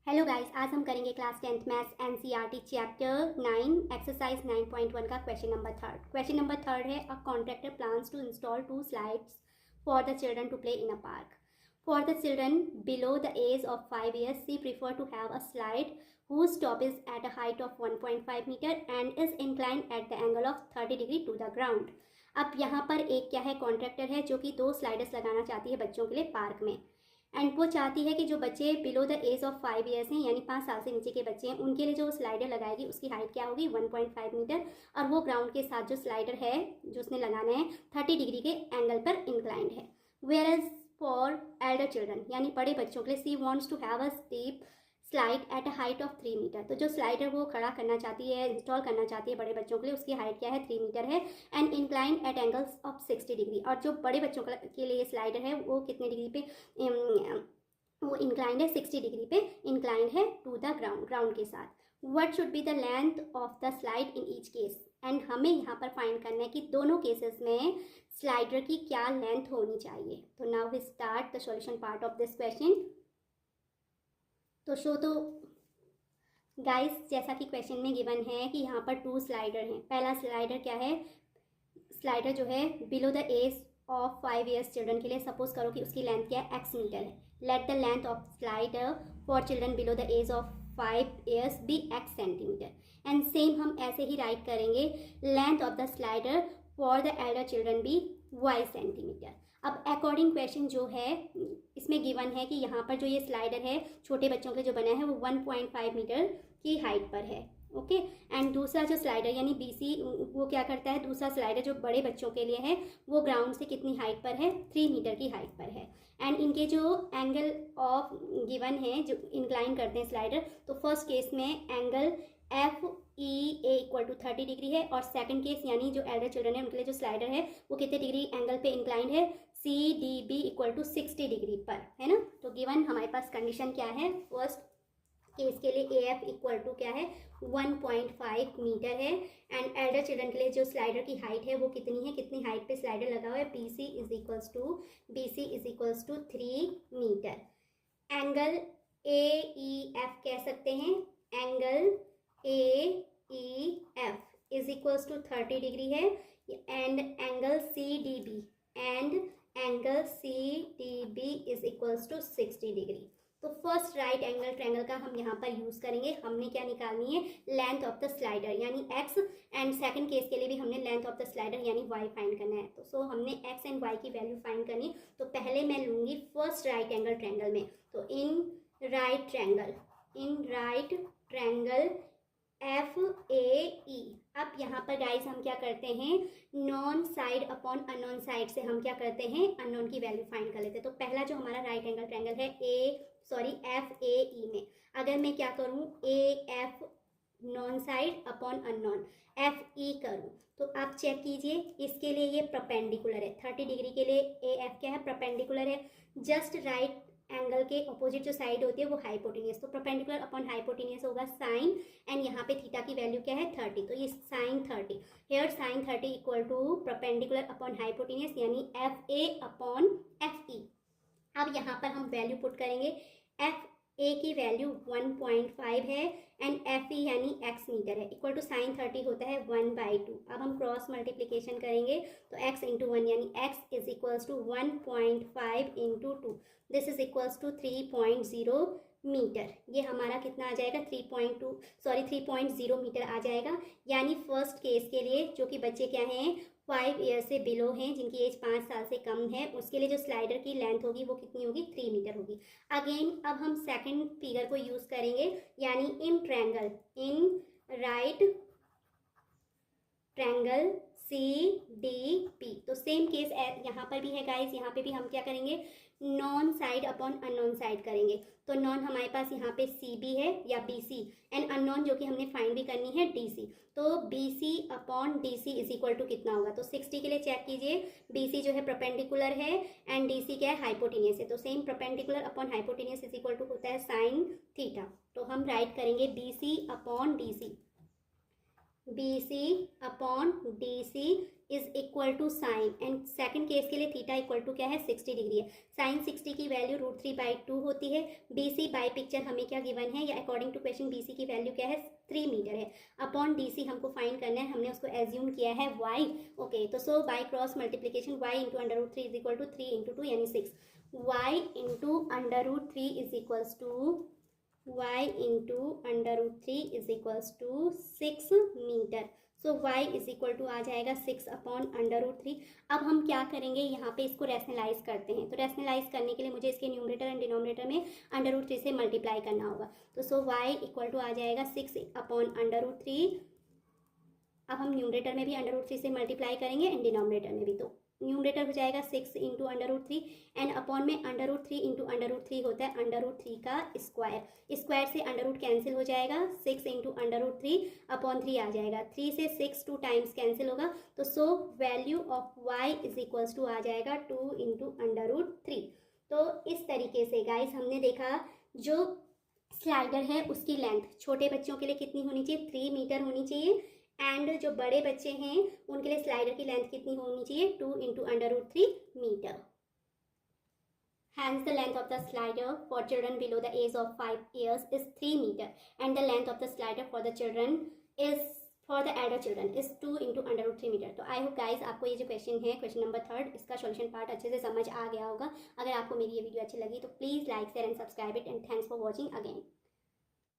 Hello guys, आज हम करेंगे class 10th maths NCERT chapter 9 exercise 9.1 का question number third. Question number third है a contractor plans to install 2 slides for the children to play in a park. For the children below the age of 5 years she prefer to have a slide whose top is at a height of 1.5 meter and is inclined at the angle of 30 degree to the ground। अब यहाँ पर एक क्या है, contractor है जो कि 2 sliders लगाना चाहती है बच्चों के लिए पार्क में। एंड वो चाहती है कि जो बच्चे below the age of 5 years हैं, यानी 5 साल से नीचे के बच्चे हैं, उनके लिए जो स्लाइडर लगाएगी उसकी हाइट क्या होगी, 1.5 मीटर, और वो ग्राउंड के साथ जो स्लाइडर है जो उसने लगाना है 30 डिग्री के एंगल पर इंक्लाइंड है। Whereas for elder children यानी बड़े बच्चों के लिए she wants to have a steep slide at a height of 3 metre. तो जो स्लाइडर वो खड़ा करना चाहती है, इंस्टॉल करना चाहती है बड़े बच्चों के लिए, उसकी हाइट क्या है, 3 मीटर है and incline at angles of 60 degree. और जो बड़े बच्चों के लिए स्लाइडर है वो कितने डिग्री पे वो इंक्लाइंड है, 60 डिग्री पे इंक्लाइंड है टू द ग्राउंड के साथ। What should be the length of the slide in each case. And हमें यहाँ पर फाइंड करना है कि दोनों केसेस में स्लाइडर की क्या लेंथ होनी चाहिए। तो now we start the solution part of this question. तो गाइस, जैसा कि क्वेश्चन में गिवन है कि यहाँ पर 2 स्लाइडर हैं। पहला स्लाइडर क्या है, स्लाइडर जो है below the age of 5 years children के लिए, सपोज करो कि उसकी लेंथ क्या है, x मीटर है। Let the length of slider for children below the age of 5 years be x centimetre. And same हम ऐसे ही राइट करेंगे, length of the slider for the elder children be y centimetre. अब according question जो है इसमें given है कि यहाँ पर जो ये स्लाइडर है छोटे बच्चों के लिए जो बना है वो 1.5 मीटर की हाइट पर है। ओके एंड दूसरा जो स्लाइडर यानी बीसी वो क्या करता है, दूसरा स्लाइडर जो बड़े बच्चों के लिए है वो ग्राउंड से कितनी हाइट पर है, 3 मीटर की हाइट पर है। एंड इनके जो एंगल ऑफ गिवन है जो इंक्लाइन करते हैं स्लाइडर, तो फर्स्ट केस में angle f e a equal to 30 degree है, और सेकंड केस यानी जो एल्डर चिल्ड्रन है उनके लिए जो स्लाइडर है वो कितने डिग्री एंगल पे इंक्लाइंड है, c D b equal to 60 degree पर, है ना। तो गिवन हमारे पास कंडीशन क्या है, फर्स्ट केस के लिए ए एफ इक्वल टू क्या है, 1.5 मीटर है। एंड एल्डर चिल्ड्रन के लिए जो स्लाइडर की हाइट है वो कितनी है, कितनी हाइट पे स्लाइडर लगा हुआ है, B C is equals to 3 metre. Angle A E F कह सकते हैं, angle A E F is equals to 30 degree है। And angle C D B is equals to 60 degree. तो फर्स्ट राइट एंगल ट्रायंगल का हम यहाँ पर use करेंगे। हमने क्या निकालनी है, लेंथ ऑफ द स्लाइडर यानी x, एंड सेकंड केस के लिए भी हमने लेंथ ऑफ द स्लाइडर यानी y फाइंड करना है। तो हमने x एंड y की वैल्यू फाइंड करनी। तो पहले मैं लूंगी फर्स्ट राइट एंगल ट्रायंगल में, तो in right triangle F A E. अब यहाँ पर गाइस हम क्या करते हैं, known side upon unknown side से हम क्या करते हैं, अननोन की वैल्यू फाइंड कर लेते हैं। तो पहला जो हमारा राइट एंगल ट्रायंगल है एफ ए ई में, अगर मैं क्या करूँ, A F non side upon unknown F E करूँ, तो आप चेक कीजिए इसके लिए ये परपेंडिकुलर है। 30 डिग्री के लिए ए एफ क्या है, परपेंडिकुलर है। जस्ट राइट एंगल के अपोजिट जो साइड होती है वो हाइपोटेनियस, तो परपेंडिकुलर अपॉन हाइपोटेनियस होगा साइन, एंड यहाँ पे थीटा की वैल्यू क्या है, 30, तो ये sine 30। Here sine 30 equal to perpendicular upon hypotenuse यानी F A upon F E. अब यहाँ पर हम वैल्यू पुट करेंगे, एफ ए की वैल्यू 1.5 है एंड एफ ई यानी x मीटर है, इक्वल टू साइन 30 होता है 1/2। अब हम क्रॉस मल्टीप्लीकेशन करेंगे तो x इंटू 1 यानी x is equals to 1.5 into 2, this is equals to 3.0 metre. ये हमारा कितना आ जाएगा, 3.0 मीटर आ जाएगा। यानी फर्स्ट केस के लिए जो कि बच्चे क्या हैं, 5 years से बिलो हैं, जिनकी एज 5 साल से कम है, उसके लिए जो स्लाइडर की लेंथ होगी वो कितनी होगी, 3 मीटर होगी। अगेन अब हम सेकंड फिगर को यूज करेंगे, यानी in right triangle c d p. तो सेम केस यहाँ पर भी है गाइस, यहाँ पे भी हम क्या करेंगे, non side upon unknown side करेंगे। तो नॉन हमारे पास यहाँ पे सी बी है या बी सी, एंड अननोन जो कि हमने फाइंड भी करनी है डी सी। तो b c upon d c is equal to कितना होगा, तो 60 के लिए चेक कीजिए, बी सी जो है परपेंडिकुलर है एंड डी सी क्या है, हाइपोटेनियस है। तो same perpendicular upon hypotenuse is equal to होता है साइन थीटा। तो हम राइट करेंगे b c upon d c, BC upon DC is equal to sine, and second case के लिए थीटा इक्वल टू क्या है 60 डिग्री है। साइन 60 की वैल्यू √3/2 होती है। BC बाय पिक्चर हमें क्या गिवन है, या अकॉर्डिंग टू क्वेश्चन BC की वैल्यू क्या है 3 मीटर है। अपॉन DC हमको फाइंड करना है, हमने उसको एज्यूम किया है y। ओके, तो so by cross multiplication y into √3 is equal to 3 into 2 यानी 6, y into √3 is equals to y into √3 is equals to 6 metre. So y is equal to आ जाएगा 6 अपॉन √3। अब हम क्या करेंगे, यहाँ पे इसको रैशनलाइज करते हैं। तो रैशनलाइज करने के लिए मुझे इसके न्यूमरेटर एंड डिनोमिनेटर में √3 से मल्टीप्लाई करना होगा। तो सो y इक्वल टू आ जाएगा 6 अपॉन √3। अब हम न्यूमरेटर में भी √3 से मल्टीप्लाई करेंगे एंड डिनोमिनेटर में भी। तो न्यूमरेटर हो जाएगा 6 इंटू √3 एंड अपॉन में √3 इंटू √3 होता है √3 का स्क्वायर। स्क्वायर से √ कैंसिल हो जाएगा, 6 इंटू √3 अपॉन 3 आ जाएगा। 3 से 6 2 टाइम्स कैंसिल होगा, तो so value of y is equals to आ जाएगा 2 इंटू √3। तो इस तरीके से गाइस हमने देखा जो स्लाइडर है उसकी लेंथ छोटे बच्चों के लिए कितनी होनी चाहिए, 3 मीटर होनी चाहिए, एंड जो बड़े बच्चे हैं उनके लिए स्लाइडर की लेंथ कितनी होनी चाहिए, 2 into √3 metre. Hence the length of the slider for children below the age of 5 years is 3 meter and the length of the slider for the children is for the adult children is 2 into √3 metre. तो I hope guys आपको ये जो question है, question number 3, इसका solution part अच्छे से समझ आ गया होगा। अगर आपको मेरी ये वीडियो अच्छी लगी तो please like share and subscribe it, and thanks for watching again.